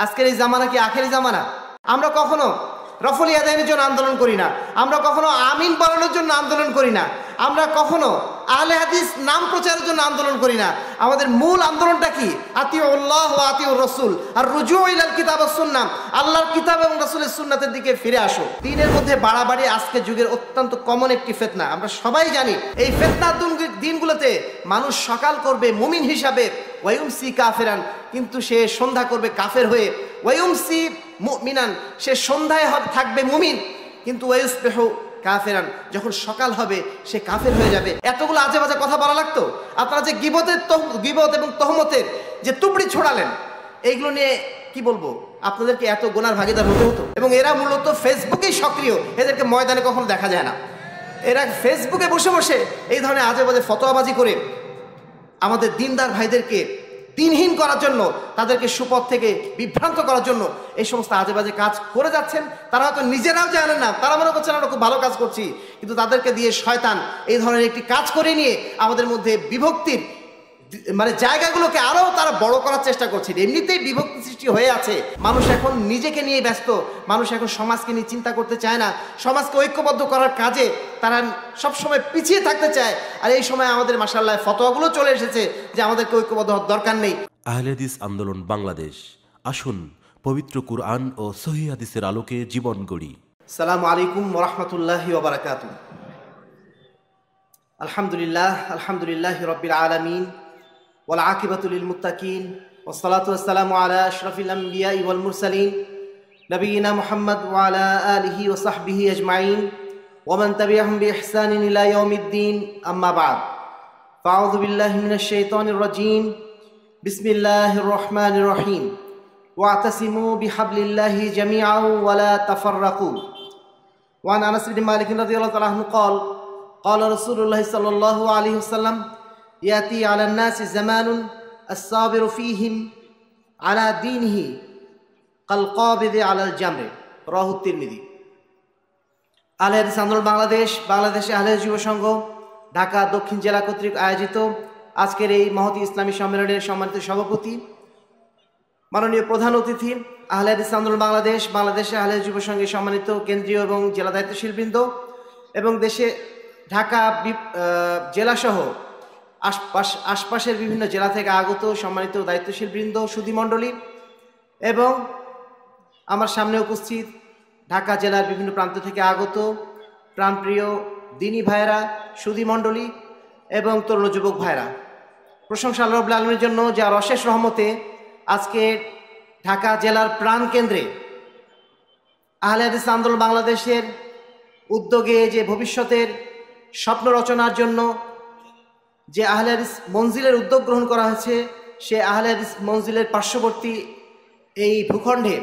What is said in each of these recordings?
আজকের এই জামানা কি আখেরি জামানা? আমরা কখনো রফল ইয়াদাইনের জন্য আন্দোলন করি না, আমরা কখনো আমিন বলানোর জন্য আন্দোলন করি না, আমরা কখনো আহলে হাদিস নাম প্রচারের জন্য আন্দোলন করি না। আমাদের মূল আন্দোলনটা কি? আতিউল্লাহ ওয়া আতিউর রাসূল আর রুজু ইলাল কিতাব ওয়াস সুন্নাহ, আল্লাহর কিতাব এবং রাসূলের সুন্নাতের দিকে ফিরে আসো। দ্বীনের মধ্যে বাড়াবাড়ি আজকে যুগের অত্যন্ত কমন একটি ফিতনা। আমরা সবাই জানি এই ফিতনার দিনগুলোতে মানুষ সকাল করবে মুমিন হিসাবে ওয়ায়ুমসি কাফেরান, কিন্তু সে সন্ধ্যা করবে কাফের হয়ে। ওয়ায়ুমসি মুমিনান, সে সন্ধ্যায় থাকবে মুমিন, কিন্তু ওয়ায়ুসবিহু কাফেরান, যখন সকাল হবে সে কাফের হয়ে যাবে। এতগুলো আজে বাজে কথা বলা লাগতো? আপনারা যে গীবত এবং তহমতের যে তুবড়ি ছড়ালেন, এইগুলো নিয়ে কি বলবো, আপনাদেরকে এত গুনার ভাগীদার হতে হতো। এবং এরা মূলত ফেসবুকেই সক্রিয়, এদেরকে ময়দানে কখনো দেখা যায় না। এরা ফেসবুকে বসে বসে এই ধরনের আজে বাজে ফতোয়াবাজি করে আমাদের দিনদার ভাইদেরকে দিনহীন করার জন্য, তাদেরকে সুপথ থেকে বিভ্রান্ত করার জন্য এই সমস্ত আজে বাজে কাজ করে যাচ্ছেন। তারা হয়তো নিজেরাও জানেন না, তারা মনে করছেন আমরা খুব ভালো কাজ করছি, কিন্তু তাদেরকে দিয়ে শয়তান এই ধরনের একটি কাজ করে নিয়ে আমাদের মধ্যে বিভক্তির জায়গাগুলোকে আরও তারা বড় করার চেষ্টা করছে। এমনিতেই বিভক্তি সৃষ্টি হয়ে আছে, মানুষ এখন নিজেকে নিয়ে ব্যস্ত, মানুষ এখন সমাজকে নিয়ে চিন্তা করতে চায় না, সমাজকে ঐক্যবদ্ধ করার কাজে তারা সবসময় পিছিয়ে থাকতে চায়। আর এই সময় আমাদের মাশাআল্লাহ ফতোয়াগুলো চলে এসেছে যে আমাদেরকে ঐক্যবদ্ধ হওয়ার দরকার নেই। আহলে হাদিস আন্দোলন বাংলাদেশ, আসুন পবিত্র কুরআন ও সহিহ হাদিসের আলোকে জীবন গড়ি। আসসালামু আলাইকুম ওয়া রাহমাতুল্লাহি ওয়া বারাকাতুহু। আলহামদুলিল্লাহি রাব্বিল আলামিন ওয়াল আকিবাতু লিল মুত্তাকিন ওয়াসসালাতু ওয়াসসালামু আলা আশরাফিল আমবিয়াই ওয়াল মুরসালিন নবিয়িনা মুহাম্মদ ওয়া আলা আলিহি ওয়া সাহবিহি আজমাইন ওয়া মান তাবিআহুম বিইহসানিন ইলা ইয়াউমিদ্দিন, আম্মা বা'দ। ফাআউযু বিল্লাহি মিনাশ শাইতানির রাজীম। বিসমিল্লাহির রহমানির রহিম। ওয়াতাসিমু বিহাবলিল্লাহি জামিআন ওয়া লা তাফাররাকু। ওয়া আন আনাস বিন মালিক রাদিয়াল্লাহু তাআলা আনহু قال قال رسول الله صلى الله عليه وسلم يأتي على الناس زمان الصابر فيهم على دينه كالقابض على الجمر। রাহু তিরমিজি। আহলে হাদিস আন্দোলন বাংলাদেশে আহলে হাদিস যুব সংঘ ঢাকা দক্ষিণ জেলা কর্তৃক আয়োজিত আজকের এই মহতী ইসলামী সম্মেলনের সম্মানিত সভাপতি, মাননীয় প্রধান অতিথি, আহলে হাদিস আন্দোলন বাংলাদেশে আহলে হাদিস যুব সংঘের সম্মানিত কেন্দ্রীয় এবং জেলা দায়িত্বশীলবৃন্দ এবং দেশে ঢাকা জেলাসহ আশপাশের বিভিন্ন জেলা থেকে আগত সম্মানিত দায়িত্বশীলবৃন্দ, সুধীমণ্ডলী এবং আমার সামনে উপস্থিত ঢাকা জেলার বিভিন্ন প্রান্ত থেকে আগত প্রাণপ্রিয় দিনী ভাইয়েরা, সুধীমণ্ডলী এবং তরুণ যুবক ভাইরা, প্রশংসা আল্লাহ রাব্বুল আলামিনের জন্য, যার অশেষ রহমতে আজকে ঢাকা জেলার প্রাণকেন্দ্রে আহলে হাদিস আন্দোলন বাংলাদেশের উদ্যোগে যে ভবিষ্যতের স্বপ্ন রচনার জন্য যে আহলে হাদিস মঞ্জিলের উদ্যোগ গ্রহণ করা হয়েছে, সে আহলে হাদিস মঞ্জিলের পার্শ্ববর্তী এই ভূখণ্ডে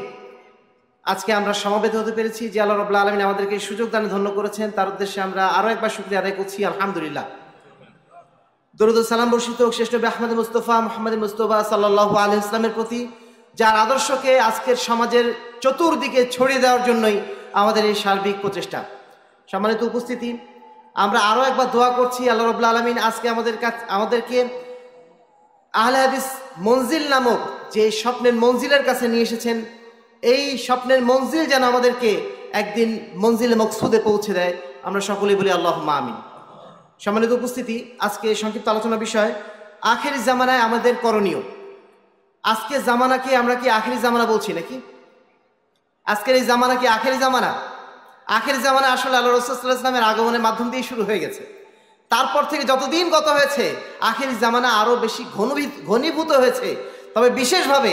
আজকে আমরা সমবেত হতে পেরেছি। যে আল্লাহ রাব্বুল আলামিন আমাদেরকে এই সুযোগ দানে ধন্য করেছেন, তার উদ্দেশ্যে আমরা আরও একবার শুকরিয়া আদায় করছি, আলহামদুলিল্লাহ। দরুদ ও সালাম বর্ষিত হোক শ্রেষ্ঠ নবী আহমদ মুস্তফা মুহাম্মদ মুস্তফা সাল্লাল্লাহু আলাইহি ওয়াসাল্লামের প্রতি, যার আদর্শকে আজকের সমাজের চতুর্দিকে ছড়িয়ে দেওয়ার জন্যই আমাদের এই সার্বিক প্রচেষ্টা। সম্মানিত উপস্থিতি, আমরা আরও একবার দোয়া করছি আল্লাহ রাব্বুল আলামিন আজকে আমাদেরকে আহলে হাদিস মঞ্জিল নামক যে স্বপ্নের মঞ্জিলের কাছে নিয়ে এসেছেন, এই স্বপ্নের মঞ্জিল যেন আমাদেরকে একদিন মঞ্জিলে মকসুদে পৌঁছে দেয়। আমরা সকলেই বলি আল্লাহুম্মা আমিন। সম্মানিত উপস্থিতি, আজকে সংক্ষিপ্ত আলোচনার বিষয় আখেরি জামানায় আমাদের করণীয়। আজকে জামানাকে আমরা কি আখেরি জামানা বলছি নাকি? আজকের এই জামানা কি আখেরি জামানা? আখেরি জামানা আসলে আল্লাহ রাসূল সাল্লাল্লাহু আলাইহি ওয়াসাল্লামের আগমনের মাধ্যম দিয়ে শুরু হয়ে গেছে। তারপর থেকে যতদিন গত হয়েছে আখেরি জামানা আরও বেশি ঘনীভূত হয়েছে। তবে বিশেষভাবে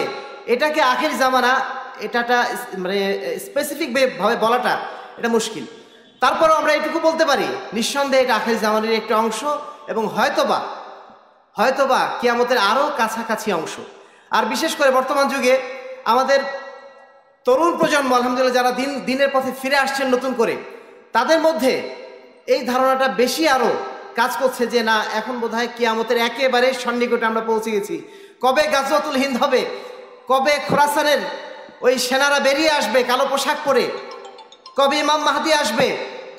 এটাকে আখেরি জামানা, এটা স্পেসিফিক ভাবে বলাটা এটা মুশকিল। তারপরও আমরা এটুকু বলতে পারি, নিঃসন্দেহে এটা আখেরি জামানের একটি অংশ এবং হয়তোবা কিয়ামতের আরও কাছাকাছি অংশ। আর বিশেষ করে বর্তমান যুগে আমাদের তরুণ প্রজন্ম আলহামদুলিল্লাহ যারা দিনের পথে ফিরে আসছেন নতুন করে, তাদের মধ্যে এই ধারণাটা বেশি আরও কাজ করছে যে না, এখন বোধহয় কিয়ামতের একেবারে সন্নিকটে আমরা পৌঁছে গেছি। কবে গাজওয়াতুল হিন্দ হবে, কবে খোরাসানের ওই সেনারা বেরিয়ে আসবে কালো পোশাক পরে, কবে ইমাম মাহদি আসবে,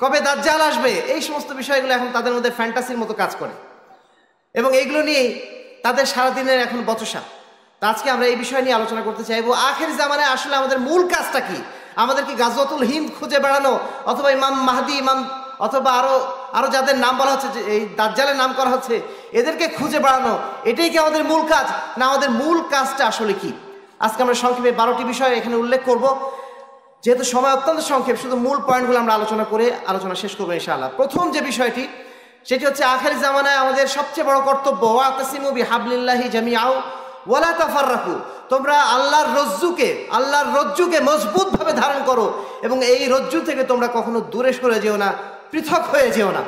কবে দাজ্জাল আসবে, এই সমস্ত বিষয়গুলো এখন তাদের মধ্যে ফ্যান্টাসির মতো কাজ করে এবং এইগুলো নিয়েই তাদের সারাদিনের এখন বচসা। তা আজকে আমরা এই বিষয় নিয়ে আলোচনা করতে চাইবো। আখের জামানায় আসলে আমাদের মূল কাজটা কি? আমাদের কি গাজওয়াতুল হিন্দ খুঁজে বেড়ানো, অথবা ইমাম মাহদি, ইমাম অথবা আরো যাদের নাম বলা হচ্ছে, যে এই দাজ্জালের নাম করা হচ্ছে, এদেরকে খুঁজে বেড়ানো, এটাই কি আমাদের মূল কাজ? না আমাদের মূল কাজটা আসলে কি? আজকে আমরা সংক্ষেপে 12টি বিষয় এখানে উল্লেখ করব। যেহেতু সময় অত্যন্ত সংক্ষেপ, শুধু মূল পয়েন্টগুলো আমরা আলোচনা করে আলোচনা শেষ করবো ইনশাআল্লাহ। প্রথম যে বিষয়টি, সেটি হচ্ছে আখের জামানায় আমাদের সবচেয়ে বড় কর্তব্য, ওয়াতাসিমু বিহাবলিল্লাহি জামিআও ওয়ালা তাফাররাকু, তোমরা আল্লাহর রজ্জুকে মজবুতভাবে ধারণ করো এবং এই রজ্জু থেকে তোমরা কখনো দূরে সরে যেও না, পৃথক হয়ে যেও না।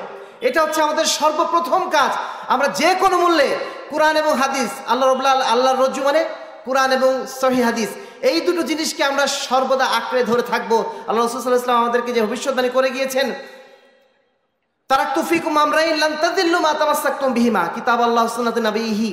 এটা হচ্ছে আমাদের সর্বপ্রথম কাজ। আমরা যে কোনো মূল্যে কুরআন এবং হাদিস, আল্লাহর রজ্জু মানে কুরআন এবং সহিহ হাদিস, এই দুটো জিনিসকে আমরা সর্বদা আঁকড়ে ধরে থাকবো। আল্লাহ রাসূল সাল্লাল্লাহু আলাইহি ওয়াসাল্লাম আমাদেরকে যে ভবিষ্যৎবাণী করে গিয়েছেন, তারাকতু ফিকুম আমরাইন লান তাদিল্লু মা তামাসসাকতুম বিহিমা কিতাবাল্লাহ ওয়া সুন্নাতি নাবিয়িহি,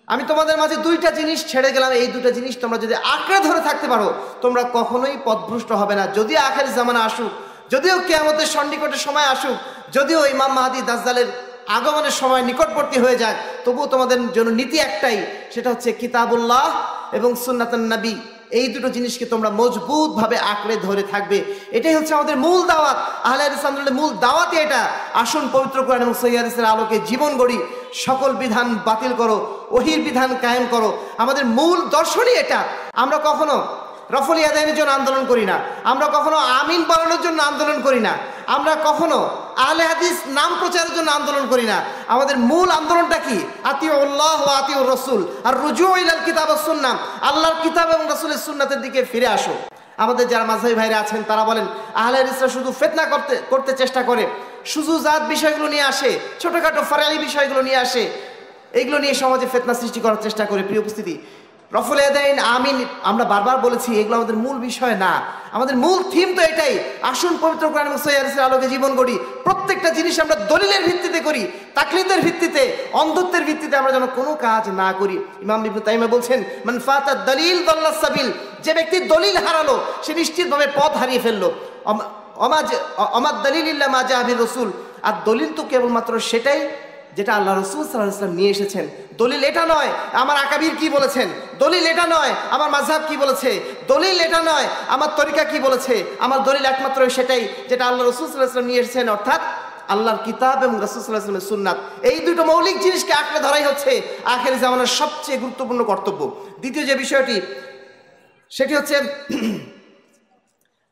আমি তোমাদের মাঝে দুইটা জিনিস ছেড়ে গেলাম, এই দুইটা জিনিস তোমরা যদি আঁকড়ে ধরে থাকতে পারো, তোমরা কখনোই পথভ্রষ্ট হবে না। যদিও আখের জামানা আসুক, যদিও কিয়ামতের সন্নিকটের সময় আসুক, যদিও ইমাম মাহদি দাজ্জালের আগমনের সময় নিকটবর্তী হয়ে যাক, তবুও তোমাদের জন্য নীতি একটাই, সেটা হচ্ছে কিতাবুল্লাহ এবং সুন্নাতুন নবী, এই দুটো জিনিসকে তোমরা মজবুতভাবে আঁকড়ে ধরে থাকবে। এটাই হচ্ছে আমাদের মূল দাওয়াত। আহলে হাদিস আন্দোলনের মূল দাওয়াতই এটা। আসুন পবিত্র কোরআন এবং সহিহ হাদিসের আলোকে জীবন গড়ি, সকল বিধান বাতিল করো, ওহীর বিধান কায়েম করো। আমাদের মূল দর্শনই এটা। আমরা কখনো রফল ইয়াদাইনের জন্য আন্দোলন করি না, আমরা কখনো আমিন বলানোর জন্য আন্দোলন করি না, আমরা কখনো আহলে হাদিস নাম প্রচারের জন্য আন্দোলন করি না। আমাদের মূল আন্দোলনটা কি? আতিউল্লাহ ওয়া আতিউর রাসূল, আর রুজু ইলাল কিতাব ওয়াস সুন্নাহ, আল্লাহর কিতাব এবং রাসূলের সুন্নাতের দিকে ফিরে আসো। আমাদের যারা মাযহাবী ভাইরা আছেন তারা বলেন আহলে হাদিসরা শুধু ফিতনা করতে চেষ্টা করে, সুজুজাত বিষয়গুলো নিয়ে আসে, ছোটখাটো ফারাঈ বিষয়গুলো নিয়ে আসে, এইগুলো নিয়ে সমাজে ফিতনা সৃষ্টি করার চেষ্টা করে। প্রিয় উপস্থিতি, রফল ইয়াদাইন, আমিন, আমরা বারবার বলেছি এগুলো আমাদের মূল বিষয় না। আমাদের মূল থিম তো এটাই। আসুন পবিত্র কোরআন এবং সহিহ হাদিসের আলোকে জীবন গড়ি। প্রত্যেকটা জিনিস আমরা দলিলের ভিত্তিতে করি, তাকলিদের ভিত্তিতে, অন্ধত্বের ভিত্তিতে আমরা যেন কোনো কাজ না করি। ইমাম ইবনে তাইমিয়া বলছেন, মান ফাতা দলিল দাল্লাস সাবিল, যে ব্যক্তি দলিল হারালো সে নিশ্চিতভাবে পথ হারিয়ে ফেললো। অমাদ দলিল ইল্লা মা জাআ বির রাসূল, আর দলিল তো কেবলমাত্র সেটাই যেটা আল্লাহ রাসূল সাল্লাল্লাহু আলাইহি ওয়াসাল্লাম নিয়ে এসেছেন। দলিল এটা নয় আমার আকাবির কি বলেছেন, দলিল এটা নয় আমার মাযহাব কি বলেছে, দলিল এটা নয় আমার তরিকা কি বলেছে। আমার দলিল একমাত্র সেটাই যেটা আল্লাহ রাসূল সাল্লাল্লাহু আলাইহি ওয়াসাল্লাম নিয়ে এসেছেন, অর্থাৎ আল্লাহর কিতাব এবং রাসূল সাল্লাল্লাহু আলাইহি ওয়াসাল্লামের সুন্নাত। এই দুটো মৌলিক জিনিসকে আঁকড়ে ধরাই হচ্ছে আখের জামানার সবচেয়ে গুরুত্বপূর্ণ কর্তব্য। দ্বিতীয় যে বিষয়টি, সেটি হচ্ছে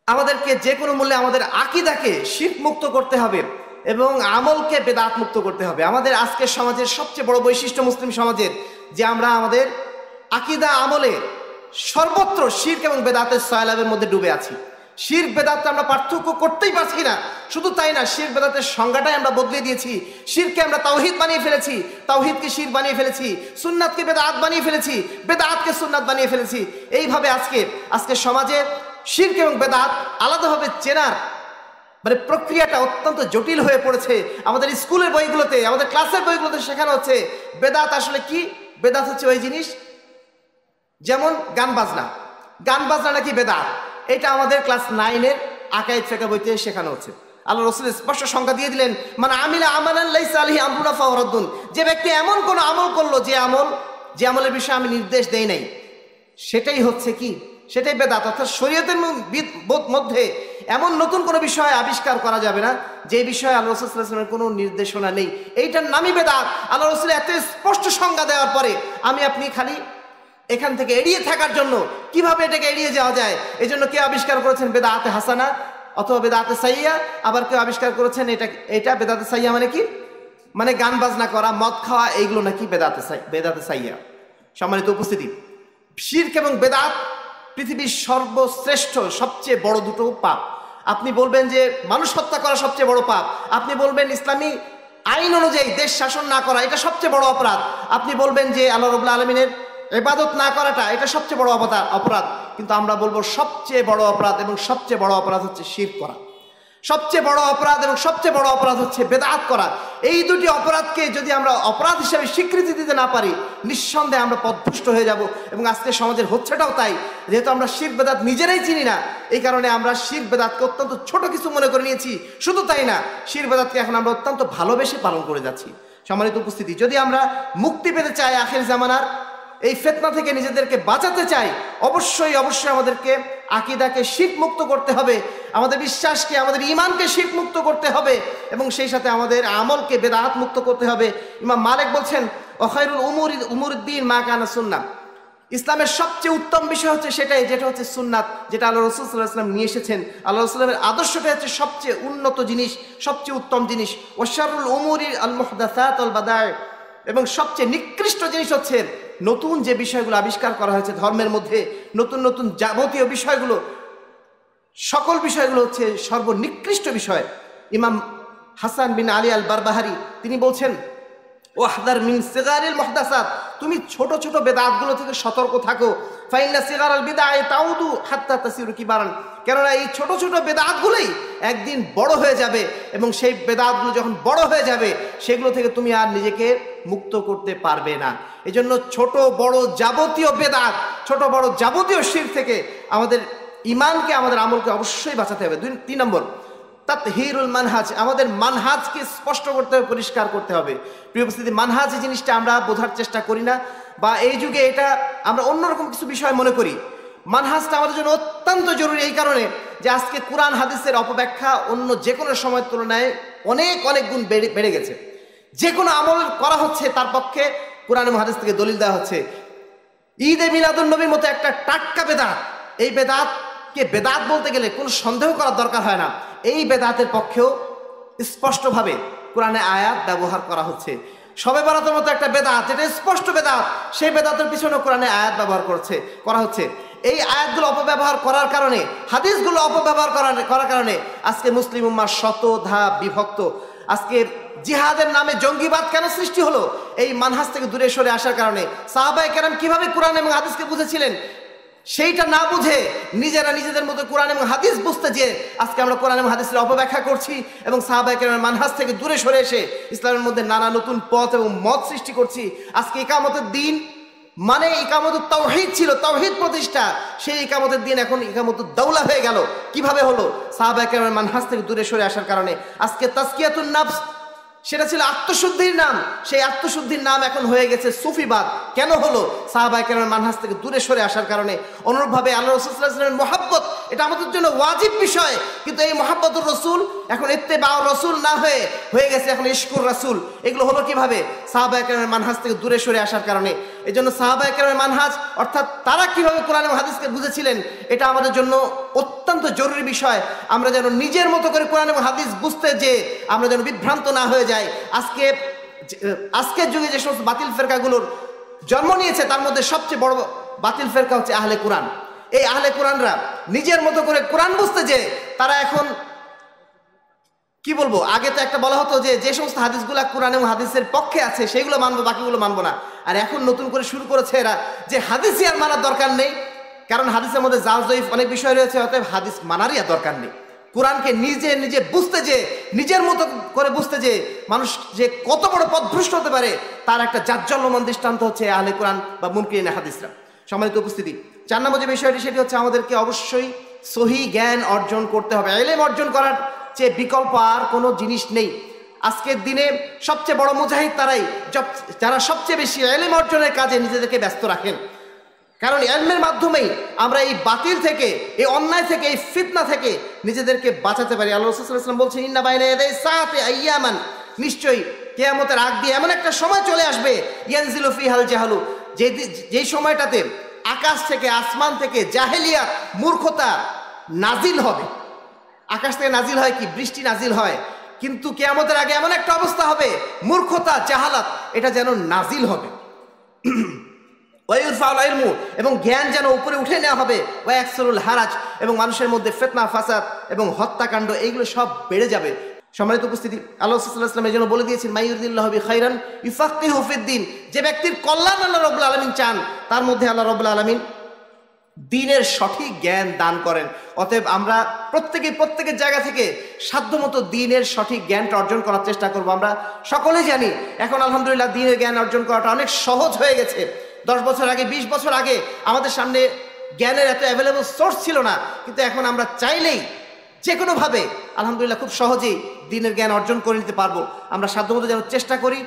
আমাদেরকে যে কোনো মূল্যে আমাদের আকীদাকে শিরক মুক্ত করতে হবে এবং আমলকে বেদাত মুক্ত করতে হবে। আমাদের আজকের সমাজের সবচেয়ে বড় বৈশিষ্ট্য মুসলিম সমাজের, যে আমরা আমাদের আকীদা আমলে সর্বত্র শিরক এবং বেদাতের সয়লাবের মধ্যে ডুবে আছি। শিরক বেদাতটা আমরা পার্থক্য করতেই পারছি না। শুধু তাই না, শিরক বেদাতের সংজ্ঞাটাই আমরা বদলে দিয়েছি। শিরককে আমরা তাওহীদ বানিয়ে ফেলেছি, তাওহীদকে শিরক বানিয়ে ফেলেছি, সুন্নাতকে বেদাত বানিয়ে ফেলেছি, বেদাতকে সুন্নাত বানিয়ে ফেলেছি। এইভাবে আজকে সমাজে শিরক এবং বেদাত আলাদাভাবে চেনার প্রক্রিয়াটা অত্যন্ত জটিল হয়ে পড়েছে। আমাদের স্কুলের বইগুলোতে, আমাদের ক্লাসের বইগুলোতে শেখানো হচ্ছে বেদাত আসলে কি। বেদাত হচ্ছে ওই জিনিস, যেমন গান বাজনা নাকি বেদাত। এটা আমাদের ক্লাস 9-এর আকায়েদ ফিকহ বইতে শেখানো হচ্ছে। আল্লাহ রাসূল স্পষ্ট সংজ্ঞা দিয়ে দিলেন, মান আমিলা আমালান লাইসা আলাইহি আমরুনা ফাহুয়া রাদ্দুন, যে ব্যক্তি এমন কোন আমল করলো যে আমলের বিষয়ে আমি নির্দেশ দেই নাই, সেটাই হচ্ছে কি, সেটাই বেদাত। অর্থাৎ শরীয়তের মধ্যে এমন নতুন কোনো বিষয় আবিষ্কার করা যাবে না যে বিষয়ে আল্লাহ রাসূল সাল্লাল্লাহু আলাইহি ওয়াসাল্লামের কোনো নির্দেশনা নেই। এইটার নামই বেদাত। আল্লাহ রাসূল এত স্পষ্ট সংজ্ঞা দেওয়ার পরে আমি আপনি খালি এখান থেকে এড়িয়ে থাকার জন্য কিভাবে এটাকে এড়িয়ে যাওয়া যায়, এই জন্য কেউ আবিষ্কার করেছেন বেদাতে হাসানা অথবা বেদাতে সাইয়্যা, আবার কেউ আবিষ্কার করেছেন এটা বেদাতে সাইয়্যা মানে কি, মানে গান বাজনা করা, মদ খাওয়া, এইগুলো নাকি বেদাতে সাইয়্যা। সম্মানিত উপস্থিতি, শিরক এবং বেদাত পৃথিবীর সর্বশ্রেষ্ঠ সবচেয়ে বড় দুটো পাপ। আপনি বলবেন যে মানুষ হত্যা করা সবচেয়ে বড় পাপ, আপনি বলবেন ইসলামী আইন অনুযায়ী দেশ শাসন না করা এটা সবচেয়ে বড় অপরাধ, আপনি বলবেন যে আল্লাহ রাব্বুল আলামিনের ইবাদত না করাটা এটা সবচেয়ে বড় অপরাধ। কিন্তু আমরা বলবো সবচেয়ে বড় অপরাধ এবং সবচেয়ে বড় অপরাধ হচ্ছে শিরক করা। সবচেয়ে বড় অপরাধ এবং সবচেয়ে বড় অপরাধ হচ্ছে বেদাত করা। এই দুটি অপরাধকে যদি আমরা অপরাধ হিসেবে স্বীকৃতি দিতে না পারি, নিঃসন্দেহে আমরা পথভ্রষ্ট হয়ে যাব। এবং আজকে সমাজের হচ্ছেটাও তাই। যেহেতু আমরা শিরক বেদাত নিজেরাই চিনি না, এই কারণে আমরা শিরক বেদাতকে অত্যন্ত ছোট কিছু মনে করে নিয়েছি। শুধু তাই না, শিরক বেদাতকে এখন আমরা অত্যন্ত ভালোবেসে পালন করে যাচ্ছি। সম্মানিত উপস্থিতি, যদি আমরা মুক্তি পেতে চাই আখির জামানার এই ফিতনা থেকে নিজেদেরকে বাঁচাতে চাই, অবশ্যই অবশ্যই আমাদেরকে আকীদাকে শিরক মুক্ত করতে হবে, আমাদের বিশ্বাসকে, আমাদের ঈমানকে শিরক মুক্ত করতে হবে, এবং সেই সাথে আমাদের আমলকে বেদাত মুক্ত করতে হবে। ইমাম মালিক বলছেন খায়রুল উমুরুদ্দিন মা কানা সুন্নাহ, ইসলামের সবচেয়ে উত্তম বিষয় হচ্ছে সেটাই, যেটা হচ্ছে সুন্নাত, যেটা আল্লাহ রাসূল সাল্লাল্লাহু আলাইহি ওয়াসাল্লাম নিয়ে এসেছেন। আল্লাহ রাসূলের আদর্শটা হচ্ছে সবচেয়ে উন্নত জিনিস, সবচেয়ে উত্তম জিনিস। ওয়াশারুল উমুরি আল মুহদাসাত ওয়াল বাদায়, এবং সবচেয়ে নিকৃষ্ট জিনিস হচ্ছে নতুন যে বিষয়গুলো আবিষ্কার করা হয়েছে ধর্মের মধ্যে, নতুন নতুন যাবতীয় বিষয়গুলো, সকল বিষয়গুলো হচ্ছে সর্বনিকৃষ্ট বিষয়। ইমাম হাসান বিন আলী আল বারবাহারি তিনি বলছেন ওয়াহদার মিন সিগারিল মুহদাসাত, তুমি ছোট ছোট বেদাতগুলো থেকে সতর্ক থাকো। ফাইন্না সিগারাল বিদআই তাউদু হাত্তা তাসিরু কিবারান, কেননা এই ছোট ছোট বেদাতগুলোই একদিন বড় হয়ে যাবে, এবং সেই বেদাতগুলো যখন বড় হয়ে যাবে সেগুলো থেকে তুমি আর নিজেকে মুক্ত করতে পারবে না। এজন্য ছোট বড় যাবতীয় বেদাত, ছোট বড় যাবতীয় শিরক থেকে আমাদের ঈমানকে, আমাদের আমলকে অবশ্যই বাঁচাতে হবে। 3 নম্বর তাতহিরুল মানহাজ, আমাদের মানহাজকে স্পষ্ট করতে হবে, পরিষ্কার করতে হবে। প্রিয় উপস্থিতি, মানহাজ এই জিনিসটা আমরা বোঝার চেষ্টা করি না, বা এই যুগে এটা আমরা অন্যরকম কিছু বিষয় মনে করি। মানহাজটা আমাদের জন্য অত্যন্ত জরুরি এই কারণে যে আজকে কোরআন হাদিসের অপব্যাখ্যা অন্য যে কোনো সময়ের তুলনায় অনেক অনেক গুণ বেড়ে গেছে। যে কোনো আমল করা হচ্ছে তার পক্ষে কোরআন এবং হাদিস থেকে দলিল দেওয়া হচ্ছে। ঈদে মিলাদুন নবীর মতো একটা টাটকা বেদাত, এই বেদাতকে বেদাত বলতে গেলে কোনো সন্দেহ করার দরকার হয় না। এই বেদাতের পক্ষেও স্পষ্টভাবে কোরআনে আয়াত ব্যবহার করা হচ্ছে। শবে বরাতের মতো একটা বেদাত, যেটা স্পষ্ট বেদাত, সেই বেদাতের পিছনে কোরআনে আয়াত ব্যবহার করা হচ্ছে। এই আয়াতগুলো অপব্যবহার করার কারণে, হাদিসগুলো অপব্যবহার করার কারণে আজকে মুসলিম উম্মাহ শতধা বিভক্ত। আজকে জিহাদের নামে জঙ্গিবাদ কেন সৃষ্টি হলো? এই মানহাজ থেকে দূরে সরে আসার কারণে। সাহাবায়ে কেরাম কিভাবে কোরআন এবং হাদিসকে বুঝেছিলেন, সেইটা না বুঝে নিজেরা নিজেদের মতো কোরআন এবং হাদিস বুঝতে যে আজকে আমরা কোরআন এবং হাদিসের অপব্যাখ্যা করছি, এবং সাহাবায়ে কেরামের মানহাজ থেকে দূরে সরে এসে ইসলামের মধ্যে নানা নতুন পথ এবং মত সৃষ্টি করছি। আজকে ইকামতের দিন মানে ইকামতুত তাওহীদ ছিল, তাওহীদ প্রতিষ্ঠা, সেই ইকামতের দিন এখন ইকামতুদ দাওলা হয়ে গেল। কিভাবে হলো? সাহাবায়ে কেরামের মানহাজ থেকে দূরে সরে আসার কারণে। আজকে তাজকিয়াতুন নাফস, সেটা ছিল আত্মশুদ্ধির নাম, সেই আত্মশুদ্ধির নাম এখন হয়ে গেছে সুফিবাদ। কেন হলো? সাহাবায়ে কেরামের মানহাজ থেকে দূরে সরে আসার কারণে। অনুরূপভাবে আল্লাহ রাসূল সাল্লাল্লাহু আলাইহি ওয়াসাল্লামের মহব্বত, এটা আমাদের জন্য ওয়াজিব বিষয়, কিন্তু এই মহব্বতুর রাসূল এখন ইত্তেবাউর রাসূল না হয়ে গেছে এখন ইশকুর রাসূল। এগুলো হলো কিভাবে? সাহাবায়ে কেরামের মানহাজ থেকে দূরে সরে আসার কারণে। এই জন্য সাহাবায়ে কেরামের মানহাজ, অর্থাৎ তারা কিভাবে কোরআন এবং হাদিসকে বুঝেছিলেন, এটা আমাদের জন্য অত্যন্ত জরুরি বিষয়। আমরা যেন নিজের মতো করে কোরআন এবং হাদিস বুঝতে যে আমরা যেন বিভ্রান্ত না হয়ে যাই। আজকের যুগে যে সমস্ত বাতিল ফেরকাগুলোর জন্ম নিয়েছে, তার মধ্যে সবচেয়ে বড় বাতিল ফেরকা হচ্ছে আহলে কোরআন। এই আহলে কোরআনরা নিজের মতো করে কোরআন বুঝতে যে তারা এখন কি বলবো, আগে তো একটা বলা হতো যে সমস্ত হাদিসগুলা কোরআন এবং হাদিসের পক্ষে আছে সেগুলো মানবো, বাকিগুলো মানবো না। আর এখন নতুন করে শুরু করেছে এরা যে হাদিসই আর মানার দরকার নেই, কারণ হাদিসের মধ্যে জাল জয়ীফ অনেক বিষয় রয়েছে, অতএব হাদিস মানারই আর দরকার নেই। কোরআনকে নিজে বুঝতে যে, নিজের মতো করে বুঝতে যে মানুষ যে কত বড় পথভ্রষ্ট হতে পারে, তার একটা জাজ্জল্যমান দৃষ্টান্ত হচ্ছে আহলে কোরআন বা মুনকিরিনে হাদিসরা। সম্মানিত উপস্থিতি, 4 নম্বর যে বিষয়টি, সেটি হচ্ছে আমাদেরকে অবশ্যই সহি জ্ঞান অর্জন করতে হবে। ইলম অর্জন করার চেয়ে বিকল্প আর কোনো জিনিস নেই। আজকের দিনে সবচেয়ে বড় মুজাহিদ তারাই যারা সবচেয়ে বেশি ইলম অর্জনের কাজে নিজেদেরকে ব্যস্ত রাখেন, কারণ ইলমের মাধ্যমেই আমরা এই বাতিল থেকে, এই অন্যায় থেকে, এই ফিতনা থেকে নিজেদেরকে বাঁচাতে পারি। আল্লাহ রাসূল সাল্লাল্লাহু আলাইহি ওয়াসাল্লাম বলছেন ইন্না বাইনা ইয়াদাই সাআতি আইয়ামান, নিশ্চয়ই কিয়ামতের আগ দিয়ে এমন একটা সময় চলে আসবে ইয়ানজিলু ফিহাল জাহালু, যেই সময়টাতে আকাশ থেকে, আসমান থেকে জাহেলিয়াত, মূর্খতা নাজিল হবে। আকাশ থেকে নাজিল হয় কি? বৃষ্টি নাজিল হয়, কিন্তু কিয়ামতের আগে এমন একটা অবস্থা হবে, মূর্খতা, জাহালাত, এটা যেন নাজিল হবে। এবং জ্ঞান যেন উপরে উঠে নেওয়া হবে। ওয়াকসুরুল হারাজ, এবং মানুষের মধ্যে ফিতনা, ফাসাদ এবং হত্যাকাণ্ড, এইগুলো সব বেড়ে যাবে। সম্মানিত উপস্থিতি, আল্লাহ সাল্লাল্লাহু আলাইহি ওয়াসাল্লাম এজন্য বলে দিয়েছেন মাইয়ুরিদিল্লাহু বিখাইরান ইউফাক্কিহু ফিদ্দিন, যে ব্যক্তির কল্যাণ আল্লাহ রাব্বুল আলামিন চান, তার মধ্যে আল্লাহ রাব্বুল আলামিন দ্বীনের সঠিক জ্ঞান দান করেন। অতএব আমরা প্রত্যেকের জায়গা থেকে সাধ্যমতো দ্বীনের সঠিক জ্ঞানটা অর্জন করার চেষ্টা করব। আমরা সকলেই জানি এখন আলহামদুলিল্লাহ দ্বীনের জ্ঞান অর্জন করাটা অনেক সহজ হয়ে গেছে। 10 বছর আগে, 20 বছর আগে আমাদের সামনে জ্ঞানের এত অ্যাভেলেবল সোর্স ছিল না, কিন্তু এখন আমরা চাইলেই যে কোনোভাবে আলহামদুলিল্লাহ খুব সহজেই দ্বীনের জ্ঞান অর্জন করে নিতে পারবো। আমরা সাধ্যমতো যেন চেষ্টা করি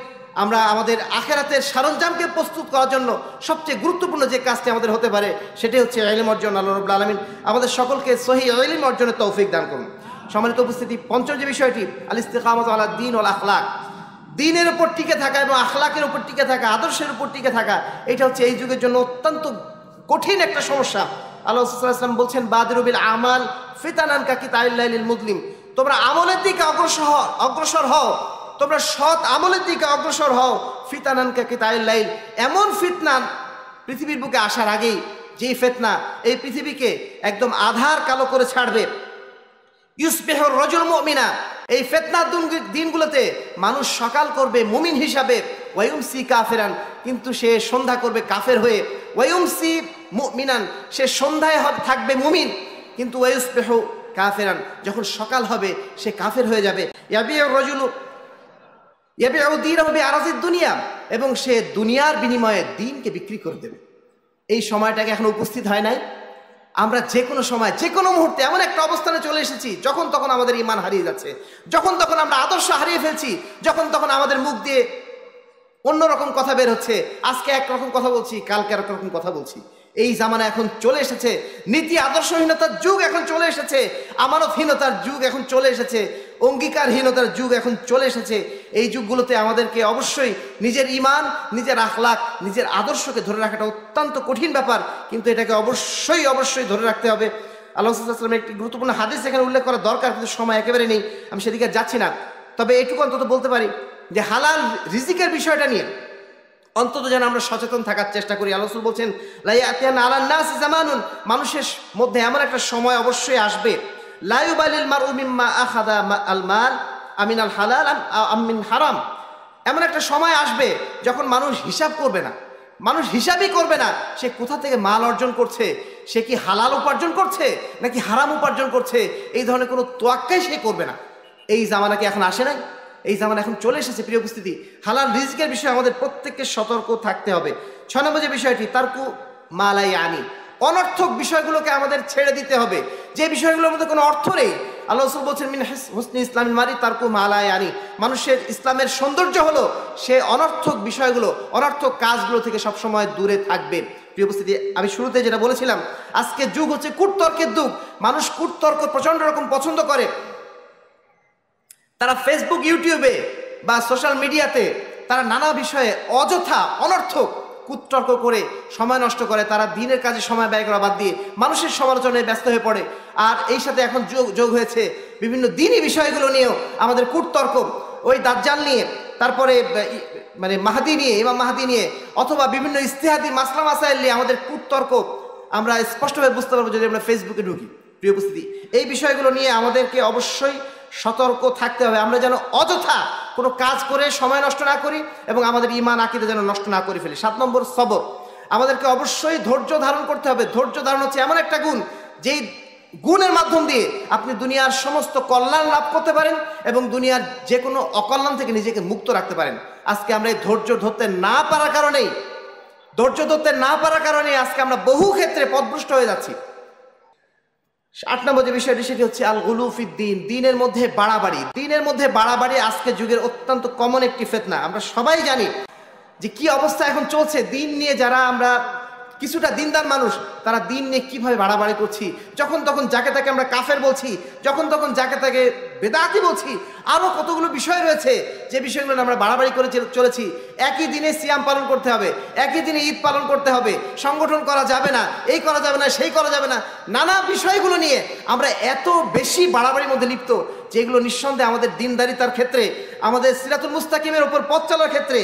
আমরা আমাদের আখেরাতের সরঞ্জামকে প্রস্তুত করার জন্য সবচেয়ে গুরুত্বপূর্ণ যে কাজটি আমাদের হতে পারে সেটি হচ্ছে ইলম অর্জন। আল্লাহ রাব্বুল আলামিন আমাদের সকলকে সহিহ ইলম অর্জনের তৌফিক দান করুন। সম্মানিত উপস্থিতি, পঞ্চম যে বিষয়টি আল ইস্তিকামাতু আলা দ্বীন ওয়াল আখলাক, দ্বীনের উপর টিকে থাকা এবং আখলাকের উপর টিকে থাকা, আদর্শের উপর টিকে থাকা, এটা হচ্ছে এই যুগের জন্য অত্যন্ত কঠিন একটা সমস্যা। আল্লাহ রাসূল সাল্লাল্লাহু আলাইহি ওয়াসাল্লাম বলছেন, বাদিরু বিল আমাল ফিতানান কাকিতাইল লাইলিল মুজলিম, তোমরা আমলের দিকে অগ্রসর হও, তোমরা সৎ আমলের দিকে অগ্রসর হও, ফিতানান কাকিতাইল লাইল, এমন ফিতনা পৃথিবীর বুকে আসার আগেই, যেই ফিতনা এই পৃথিবীকে একদম আধার কালো করে ছাড়বে। ইউসবিহুর রাজুল মুমিনা, এই ফিতনার দিনগুলোতে মানুষ সকাল করবে মুমিন হিসাবে, ওয়ায়ুমসি কাফিরান, কিন্তু সে সন্ধ্যা করবে কাফের হয়ে, ওয়ায়ুমসি মুমিনান, সে সন্ধ্যায় থাকবে মুমিন, কিন্তু ওয়ায়ুসবিহু কাফিরান, যখন সকাল হবে সে কাফের হয়ে যাবে। ইয়াবিউ রাজুলু ইয়াবিউ দীনাহু বিআরাজিদ দুনিয়া, এবং সে দুনিয়ার বিনিময়ে দ্বীনকে বিক্রি করে দেবে। এই সময়টাকে এখন উপস্থিত হয় নাই? আমরা যে কোনো সময় যে কোনো মুহূর্তে এমন একটা অবস্থানে চলে এসেছি যখন তখন আমাদের ঈমান হারিয়ে যাচ্ছে, যখন তখন আমরা আদর্শ হারিয়ে ফেলছি, যখন তখন আমাদের মুখ দিয়ে অন্যরকম কথা বের হচ্ছে, আজকে একরকম কথা বলছি, কালকে আর রকম কথা বলছি। এই জামানা এখন চলে এসেছে, নীতি আদর্শহীনতার যুগ এখন চলে এসেছে, আমানতহীনতার যুগ এখন চলে এসেছে, অঙ্গীকারহীনতার যুগ এখন চলে এসেছে। এই যুগগুলোতে আমাদেরকে অবশ্যই নিজের ঈমান, নিজের আখলাক, নিজের আদর্শকে ধরে রাখাটা অত্যন্ত কঠিন ব্যাপার, কিন্তু এটাকে অবশ্যই ধরে রাখতে হবে। আল্লাহ রাসূল সাল্লাল্লাহু আলাইহি ওয়াসাল্লামের একটি গুরুত্বপূর্ণ হাদিস এখানে উল্লেখ করা দরকার, কিন্তু সময় একেবারে নেই, আমি সেদিকে যাচ্ছি না। তবে এটুকু অন্তত বলতে পারি যে হালাল রিজিকের বিষয়টা নিয়ে অন্তত যেন আমরা সচেতন থাকার চেষ্টা করি। আল্লাহ রাসূল বলছেন, লা ইয়াতিয়ানা আলান নাস জামানুন, মানুষের মধ্যে এমন একটা সময় অবশ্যই আসবে, লা ইউবালিল মারউ মিম্মা আখাযা আল মাল আমিনাল হালাল আম মিন হারাম, এমন একটা সময় আসবে যখন মানুষ হিসাব করবে না, মানুষ হিসাবই করবে না সে কোথা থেকে মাল অর্জন করছে, সে কি হালাল উপার্জন করছে নাকি হারাম উপার্জন করছে, এই ধরনের কোনো তোয়াক্কাই সে করবে না। এই জামানা কি এখন আসে নাই? এই জামানা এখন চলে এসেছে। প্রিয় উপস্থিতি, হালাল রিজিকের বিষয়ে আমাদের প্রত্যেককে সতর্ক থাকতে হবে। 6 নম্বর যে বিষয়টি, তারকু মালাই আনি, অনর্থক বিষয়গুলোকে আমাদের ছেড়ে দিতে হবে, যে বিষয়গুলোর মধ্যে কোনো অর্থ নেই। আল্লাহ রাসূল বলছেন, মিন হুসনি ইসলামিল মারি তারকু মালাই আনি, মানুষের ইসলামের সৌন্দর্য হলো সে অনর্থক বিষয়গুলো, অনর্থক কাজগুলো থেকে সবসময় দূরে থাকবে। প্রিয় উপস্থিতি, আমি শুরুতে যেটা বলেছিলাম, আজকের যুগ হচ্ছে কূটতর্কের যুগ। মানুষ কূটতর্ক প্রচণ্ড রকম পছন্দ করে। তারা ফেসবুক, ইউটিউবে বা সোশ্যাল মিডিয়াতে তারা নানা বিষয়ে অযথা অনর্থক কূটতর্ক করে সময় নষ্ট করে। তারা দিনের কাজে সময় ব্যয় করা বাদ দিয়ে মানুষের সমালোচনায় ব্যস্ত হয়ে পড়ে। আর এই সাথে এখন যোগ হয়েছে বিভিন্ন দিনই বিষয়গুলো নিয়েও আমাদের কূটতর্ক, ওই দাজ্জাল নিয়ে, তারপরে মানে মাহদি নিয়ে, ইমাম মাহদি নিয়ে, অথবা বিভিন্ন ইজতিহাদি মাসলা মাসাইল নিয়ে আমাদের কূটতর্ক আমরা স্পষ্টভাবে বুঝতে পারবো যদি আমরা ফেসবুকে ঢুকি। প্রিয় উপস্থিতি, এই বিষয়গুলো নিয়ে আমাদেরকে অবশ্যই সতর্ক থাকতে হবে, আমরা যেন অযথা কোনো কাজ করে সময় নষ্ট না করি এবং আমাদের ঈমান আকীদা যেন নষ্ট না করে ফেলি। 7 নম্বর, সবর, আমাদেরকে অবশ্যই ধৈর্য ধারণ করতে হবে। ধৈর্য ধারণ হচ্ছে এমন একটা গুণ, যেই গুণের মাধ্যম দিয়ে আপনি দুনিয়ার সমস্ত কল্যাণ লাভ করতে পারেন এবং দুনিয়ার যে কোনো অকল্যাণ থেকে নিজেকে মুক্ত রাখতে পারেন। আজকে আমরা এই ধৈর্য ধরতে না পারার কারণেই আজকে আমরা বহু ক্ষেত্রে পথভ্রষ্ট হয়ে যাচ্ছি। 8 নম্বর যে বিষয়টি সেটি হচ্ছে আল গুলু ফিদ্দিন, দ্বীনের মধ্যে বাড়াবাড়ি আজকে যুগের অত্যন্ত কমন একটি ফিতনা। আমরা সবাই জানি যে কি অবস্থা এখন চলছে দ্বীন নিয়ে। যারা আমরা কিছুটা দিনদার মানুষ, তারা দ্বীন নিয়ে কিভাবে বাড়াবাড়ি করছি, যখন তখন যাকে তাকে আমরা কাফের বলছি, যখন তখন যাকে তাকে বেদাতি বলছি, আরও কতগুলো বিষয় রয়েছে যে বিষয়গুলো আমরা বাড়াবাড়ি করে চলেছি। একই দিনে সিয়াম পালন করতে হবে, একই দিনে ঈদ পালন করতে হবে, সংগঠন করা যাবে না, এই করা যাবে না, সেই করা যাবে না, নানা বিষয়গুলো নিয়ে আমরা এত বেশি বাড়াবাড়ির মধ্যে লিপ্ত, যেগুলো নিঃসন্দেহে আমাদের দিনদারিতার ক্ষেত্রে, আমাদের সিরাতুল মুস্তাকিমের উপর পথ চলার ক্ষেত্রে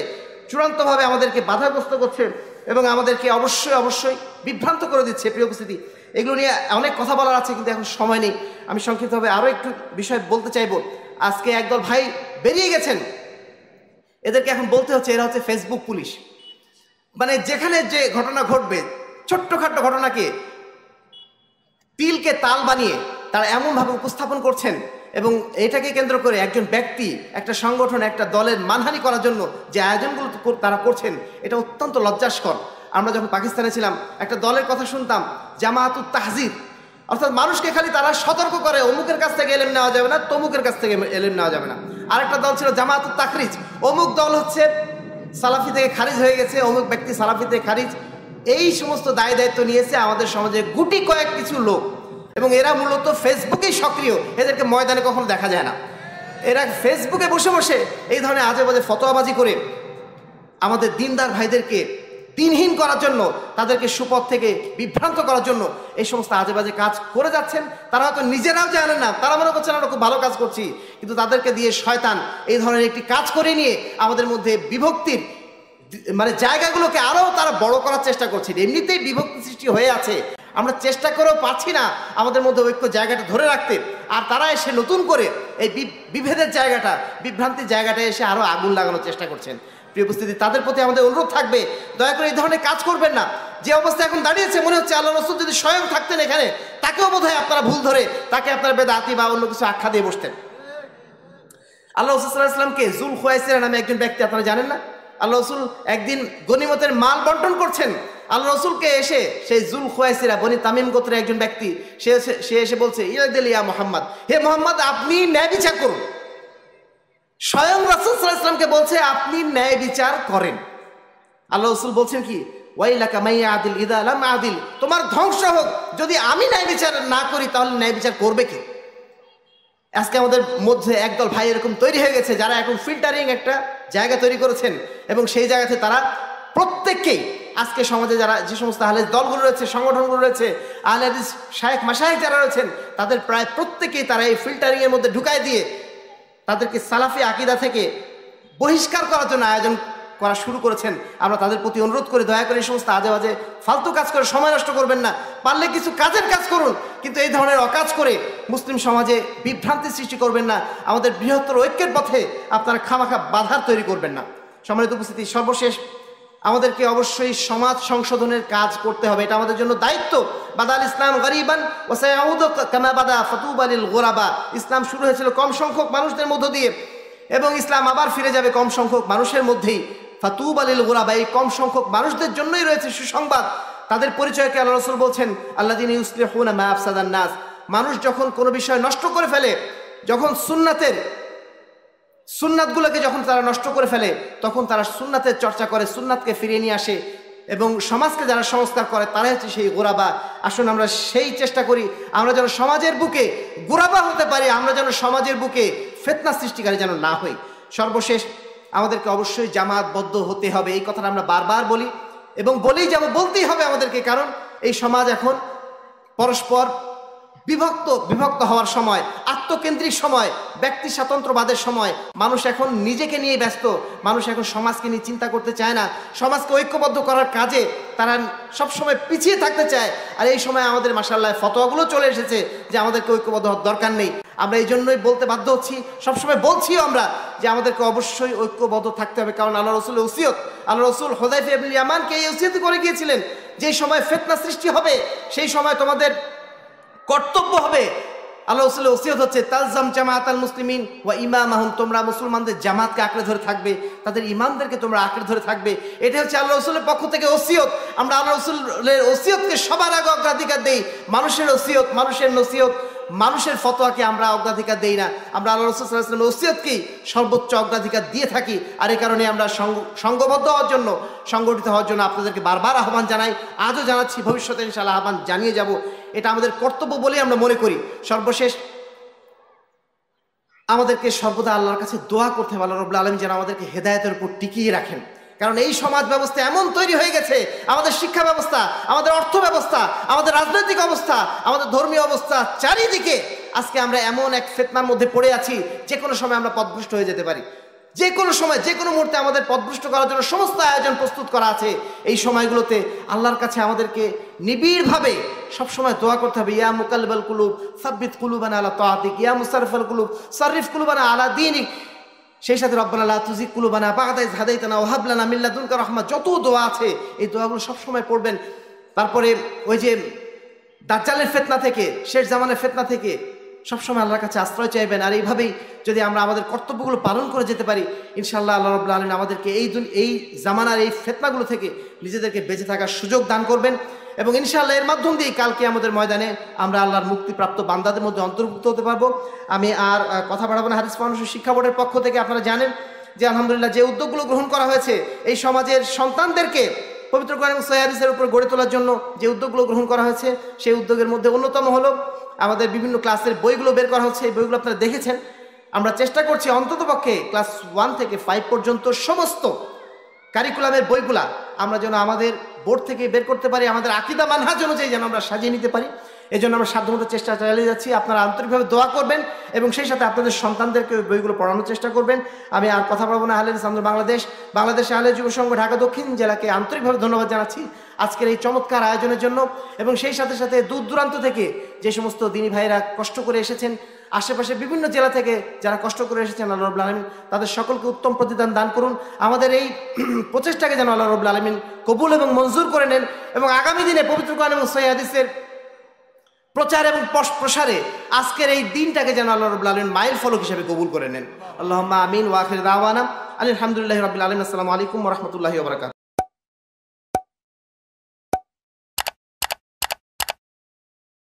চূড়ান্তভাবে আমাদেরকে বাধাগ্রস্ত করছে এবং আমাদেরকে অবশ্যই বিভ্রান্ত করে দিচ্ছে। প্রিয় উপস্থিতি, এগুলো নিয়ে অনেক কথা বলার আছে, কিন্তু এখন সময় নেই। আমি সংক্ষিপ্তভাবে আরও একটু বিষয় বলতে চাইব। আজকে একদল ভাই বেরিয়ে গেছেন, এদেরকে এখন বলতে হচ্ছে এরা হচ্ছে ফেসবুক পুলিশ। মানে যেখানে যে ঘটনা ঘটবে, ছোট্টখাট্ট ঘটনাকে তিলকে তাল বানিয়ে তারা এমনভাবে উপস্থাপন করছেন এবং এটাকে কেন্দ্র করে একজন ব্যক্তি, একটা সংগঠন, একটা দলের মানহানি করার জন্য যে আয়োজনগুলো তারা করছেন, এটা অত্যন্ত লজ্জাস্কর। আমরা যখন পাকিস্তানে ছিলাম একটা দলের কথা শুনতাম, জামাআতুত তাহজির, অর্থাৎ মানুষকে খালি তারা সতর্ক করে অমুকের কাছ থেকে এলেম নেওয়া যাবে না, তমুকের কাছ থেকে এলেম নেওয়া যাবে না। আরেকটা দল ছিল জামাআতুত তাখরিজ, অমুক দল হচ্ছে সালাফি থেকে খারিজ হয়ে গেছে, অমুক ব্যক্তি সালাফি থেকে খারিজ, এই সমস্ত দায় দায়িত্ব নিয়েছে আমাদের সমাজে গুটি কয়েক কিছু লোক, এবং এরা মূলত ফেসবুকেই সক্রিয়, এদেরকে ময়দানে কখনো দেখা যায় না। এরা ফেসবুকে বসে বসে এই ধরনের আজে বাজে ফতোয়াবাজি করে আমাদের দিনদার ভাইদেরকে দিনহীন করার জন্য, তাদেরকে সুপথ থেকে বিভ্রান্ত করার জন্য এই সমস্ত আজে বাজে কাজ করে যাচ্ছেন। তারা হয়তো নিজেরাও জানেন না, তারা মনে করছেন আমরা খুব ভালো কাজ করছি, কিন্তু তাদেরকে দিয়ে শয়তান এই ধরনের একটি কাজ করে নিয়ে আমাদের মধ্যে বিভক্তির মানে জায়গাগুলোকে আরও তারা বড় করার চেষ্টা করছে। এমনিতেই বিভক্তি সৃষ্টি হয়ে আছে, আমরা চেষ্টা করেও পারছি না আমাদের মধ্যে ঐক্য জায়গাটা ধরে রাখতে, আর তারা এসে নতুন করে এই বিভেদের জায়গাটা, বিভ্রান্তির জায়গাটা এসে আরও আগুন লাগানোর চেষ্টা করছেন। প্রিয় উপস্থিতি, তাদের প্রতি আমাদের অনুরোধ থাকবে, দয়া করে এই ধরনের কাজ করবেন না। যে অবস্থা এখন দাঁড়িয়েছে, মনে হচ্ছে আল্লাহ রাসূল যদি স্বয়ং থাকতেন এখানে, তাকেও বোধহয় আপনারা ভুল ধরে তাকে আপনারা বেদাতি বা অন্য কিছু আখ্যা দিয়ে বসতেন। আল্লাহ রাসূল সাল্লাল্লাহু আলাইহি ওয়াসাল্লামকে যুল খুয়াইসিরা নামে একজন ব্যক্তি, আপনারা জানেন না? আল্লাহ রাসূল একদিন গনিমতের মাল বন্টন করছেন, আল্লাহ রাসূলকে এসে সেই যুল খুয়াইসিরা বনি তামিম গোত্রের একজন ব্যক্তি, সে এসে বলছে, ইয়া মুহাম্মদ, হে মুহাম্মদ, আপনি ন্যায় বিচার করুন। স্বয়ং রাসূল সাল্লাল্লাহু আলাইহি ওয়াসাল্লামকে বলছে আপনি ন্যায় বিচার করেন। আল্লাহ রাসূল বলছেন কি, ওয়াইলাকা মাইয়া আদিল ইদা লাম আদিল, তোমার ধ্বংস হোক যদি আমি ন্যায় বিচার না করি, তাহলে ন্যায় বিচার করবে কে? আজকে আমাদের মধ্যে একদল ভাই এরকম তৈরি হয়ে গেছে, যারা এখন ফিল্টারিং একটা জায়গা তৈরি করেছেন, এবং সেই জায়গাতে তারা প্রত্যেককেই আজকে সমাজে যারা যে সমস্ত আহলে দলগুলো রয়েছে, সংগঠনগুলো রয়েছে, আহলে হাদিস শায়েখ মাশায়েখ যারা রয়েছেন, তাদের প্রায় প্রত্যেকেই তারা এই ফিল্টারিং এর মধ্যে ঢুকায় দিয়ে তাদেরকে সালাফি আকীদা থেকে বহিষ্কার করার জন্য আয়োজন করা শুরু করেছেন। আমরা তাদের প্রতি অনুরোধ করি, দয়া করে এই সমস্ত আজে বাজে ফালতু কাজ করে সময় নষ্ট করবেন না, পারলে কিছু কাজের কাজ করুন, কিন্তু এই ধরনের অকাজ করে মুসলিম সমাজে বিভ্রান্তি সৃষ্টি করবেন না, আমাদের বৃহত্তর ঐক্যের পথে আপনারা খামাখা বাধার তৈরি করবেন না। সম্মানিত উপস্থিতি, সর্বশেষ আমাদেরকে অবশ্যই সমাজ সংশোধনের কাজ করতে হবে, এটা আমাদের জন্য দায়িত্ব। বাদাল ইসলাম গরিবান ওয়া সায়াউদু কামা বাদা ফাতুবা লিল গুরাবা, ইসলাম শুরু হয়েছিল কম সংখ্যক মানুষদের মধ্য দিয়ে, এবং ইসলাম আবার ফিরে যাবে কম সংখ্যক মানুষের মধ্যেই। ফাতুবা লিল গুরাবা, এই কম সংখ্যক মানুষদের জন্যই রয়েছে সুসংবাদ। তাদের পরিচয়কে আল্লাহ রাসূল বলছেন, আল্লাযীনা ইউসলিহুনা মা আফসাদান নাস, মানুষ যখন কোনো বিষয় নষ্ট করে ফেলে, যখন সুন্নাতগুলোকে যখন তারা নষ্ট করে ফেলে, তখন তারা সুন্নাতের চর্চা করে, সুন্নাতকে ফিরিয়ে নিয়ে আসে, এবং সমাজকে যারা সংস্কার করে তারাই হচ্ছে সেই গোরাবা। আসুন আমরা সেই চেষ্টা করি, আমরা যেন সমাজের বুকে গোরাবা হতে পারি, আমরা যেন সমাজের বুকে ফিতনা সৃষ্টিকারী যেন না হই। সর্বশেষ আমাদেরকে অবশ্যই জামাতবদ্ধ হতে হবে, এই কথাটা আমরা বারবার বলি এবং বলেই যাব, বলতেই হবে আমাদেরকে, কারণ এই সমাজ এখন পরস্পর বিভক্ত হওয়ার সময়, আত্মকেন্দ্রিক সময়, ব্যক্তি স্বাতন্ত্র্যবাদের সময়। মানুষ এখন নিজেকে নিয়ে ব্যস্ত, মানুষ এখন সমাজকে নিয়ে চিন্তা করতে চায় না, সমাজকে ঐক্যবদ্ধ করার কাজে তারা সবসময় পিছিয়ে থাকতে চায়। আর এই সময় আমাদের মাশাআল্লাহ ফতোয়াগুলো চলে এসেছে যে আমাদেরকে ঐক্যবদ্ধ হওয়ার দরকার নেই। আমরা এই জন্যই বলতে বাধ্য হচ্ছি, সবসময় বলছিও আমরা যে আমাদেরকে অবশ্যই ঐক্যবদ্ধ থাকতে হবে, কারণ আল্লাহ রাসূলের ওসিয়ত, আল্লাহ রাসূল হুযায়ফা ইবনে ইয়ামানকে এই ওসিয়ত করে গিয়েছিলেন, যে সময় ফিতনা সৃষ্টি হবে সেই সময় তোমাদের কর্তব্য হবে, আল্লাহ রাসূলের ওসিয়ত হচ্ছে, তালজাম জামাআতাল মুসলিমিন ওয়া ইমামাহুম, তোমরা মুসলমানদের জামাতকে আঁকড়ে ধরে থাকবে, তাদের ইমামদেরকে তোমরা আঁকড়ে ধরে থাকবে। এটা হচ্ছে আল্লাহ রাসূলের পক্ষ থেকে ওসিয়ত। আমরা আল্লাহ রাসূলের ওসিয়তকে সবার আগে অগ্রাধিকার দেই, মানুষের ওসিয়ত, মানুষের নসিহত, মানুষের ফতোয়াকে আমরা অগ্রাধিকার দেই না। আমরা আল্লাহ রাসূল সাল্লাল্লাহু আলাইহি ওয়াসাল্লামের ওসিয়তকেই সর্বোচ্চ অগ্রাধিকার দিয়ে থাকি। আর এই কারণে আমরা সংঘবদ্ধ হওয়ার জন্য, সংগঠিত হওয়ার জন্য আপনাদেরকে বারবার আহ্বান জানাই, আজও জানাচ্ছি, ভবিষ্যতে ইনশাআল্লাহ আহ্বান জানিয়ে যাব। এটা আমাদের কর্তব্য বলেই আমরা মনে করি। সর্বশেষ আমাদেরকে সর্বদা আল্লাহর কাছে দোয়া করতে হবে, আল্লাহ রাব্বুল আলামিন যেন আমাদেরকে হেদায়েতের উপর টিকিয়ে রাখেন। কারণ এই সমাজ ব্যবস্থা এমন তৈরি হয়ে গেছে, আমাদের শিক্ষা ব্যবস্থা, আমাদের অর্থ ব্যবস্থা, আমাদের রাজনৈতিক অবস্থা, আমাদের ধর্মীয় অবস্থা, চারিদিকে আজকে আমরা এমন এক ফিতনার মধ্যে পড়ে আছি, যে কোনো সময় আমরা পথভ্রষ্ট হয়ে যেতে পারি। যে কোনো সময়, যে কোনো মুহূর্তে আমাদের পথভ্রষ্ট করার জন্য সমস্ত আয়োজন প্রস্তুত করা আছে। এই সময়গুলোতে আল্লাহর কাছে আমাদেরকে নিবিড়ভাবে সবসময় দোয়া করতে হবে, ইয়া মুকাল্লিবাল কুলুব সাব্বিত কুলুবানা আলা তাআতিক, ইয়া মুসাররিফাল কুলুব সাররিফ কুলুবানা আলা দীনিক। সেই সাথে রব্বানা লা তুযিগ কুলুবানা বা'দা ইয হাদাইতানা ওয়া হাব লানা মিন লাদুনকা রাহমা, যত দোয়া আছে এই দোয়াগুলো সবসময় পড়বেন। তারপরে ওই যে দাজ্জালের ফিতনা থেকে, শেষ জামানের ফিতনা থেকে সবসময় আল্লাহর কাছে আশ্রয় চাইবেন। আর এইভাবেই যদি আমরা আমাদের কর্তব্যগুলো পালন করে যেতে পারি, ইনশাআল্লাহ আল্লাহ রাব্বুল আলামিন আমাদেরকে এই জামানার এই ফিতনাগুলো থেকে নিজেদেরকে বেঁচে থাকার সুযোগ দান করবেন। এবং ইনশাআল্লাহ এর মাধ্যম দিয়ে কালকে আমাদের ময়দানে আমরা আল্লাহর মুক্তিপ্রাপ্ত বান্দাদের মধ্যে অন্তর্ভুক্ত হতে পারবো। আমি আর কথা বাড়াবো না। হাদিস ফাউন্ডেশন শিক্ষা বোর্ডের পক্ষ থেকে আপনারা জানেন যে আলহামদুলিল্লাহ যে উদ্যোগগুলো গ্রহণ করা হয়েছে এই সমাজের সন্তানদেরকে পবিত্র কোরআন এবং সহিহ হাদিসের উপর গড়ে তোলার জন্য যে উদ্যোগগুলো গ্রহণ করা হয়েছে সেই উদ্যোগের মধ্যে অন্যতম হলো আমাদের বিভিন্ন ক্লাসের বইগুলো বের করা হচ্ছে। এই বইগুলো আপনারা দেখেছেন। আমরা চেষ্টা করছি অন্ততপক্ষে ক্লাস 1 থেকে 5 পর্যন্ত সমস্ত কারিকুলামের বইগুলা আমরা যেন আমাদের বোর্ড থেকে বের করতে পারি, আমাদের আকীদা মানহাজ অনুযায়ী যেন আমরা সাজিয়ে নিতে পারি। এই জন্য আমরা সাধ্যমতো চেষ্টা চালিয়ে যাচ্ছি। আপনারা আন্তরিকভাবে দোয়া করবেন এবং সেই সাথে আপনাদের সন্তানদেরকে বইগুলো পড়ানোর চেষ্টা করবেন। আমি আর কথা বলবো না। আহলে হাদিস বাংলাদেশ আহলে যুব সংঘ ঢাকা দক্ষিণ জেলাকে আন্তরিকভাবে ধন্যবাদ জানাচ্ছি আজকের এই চমৎকার আয়োজনের জন্য। এবং সেই সাথে সাথে দূর দূরান্ত থেকে যে সমস্ত দিনী ভাইরা কষ্ট করে এসেছেন, আশেপাশে বিভিন্ন জেলা থেকে যারা কষ্ট করে এসেছেন, আল্লাহ রাব্বুল আলামিন তাদের সকলকে উত্তম প্রতিদান দান করুন। আমাদের এই প্রচেষ্টাকে যেন আল্লাহ রাব্বুল আলামিন কবুল এবং মঞ্জুর করে নেন এবং আগামী দিনে পবিত্র কোরআন এবং সহিহ হাদিসের প্রচার এবং প্রসারে আজকের এই দিনটাকে যেন আল্লাহ রাব্বুল আলামিন মাইল ফলক হিসেবে কবুল করে নেন। আল্লাহুম্মা আমিন ওয়া আখির দাওয়ানা আলহামদুলিল্লাহি রাব্বিল আলামিন। আসসালামু আলাইকুম ওয়া রাহমাতুল্লাহি ওয়া বারাকাতুহু।